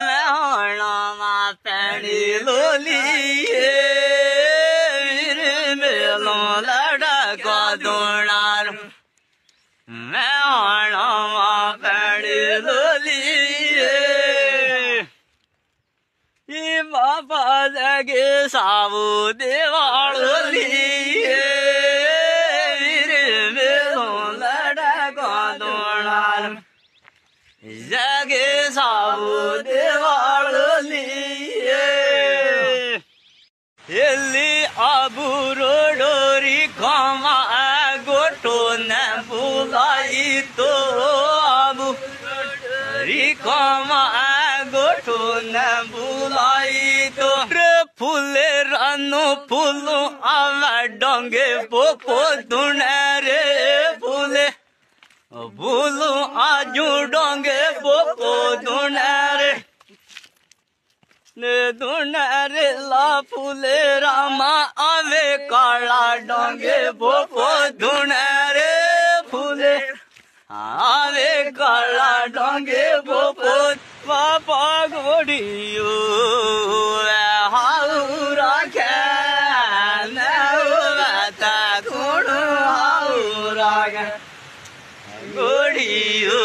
मैं पैनी लोली मेलो लड़ा का दोनार मैं पैनी लोली ये बाबा जगे साबू देवाली मेलो लड़ा का दोनार जगे साबू देवाली एली आबू रोडोरी कमा गोटो न बुलाई तो आबू रिकमा गोटो न बुलाई तो फूले रानो फूलो आवा डोंगे पोपो दुने रे फूले फूलो आजू डोंगे पोपो दुने रे दुनारे ला फूले रामा आवे काला डोंगे पोपो दुनारे फूले आवे काला डोंगे पोपो पापा गोड़ियो हाउरा खेल गोड़ू हाउरा गोड़ियो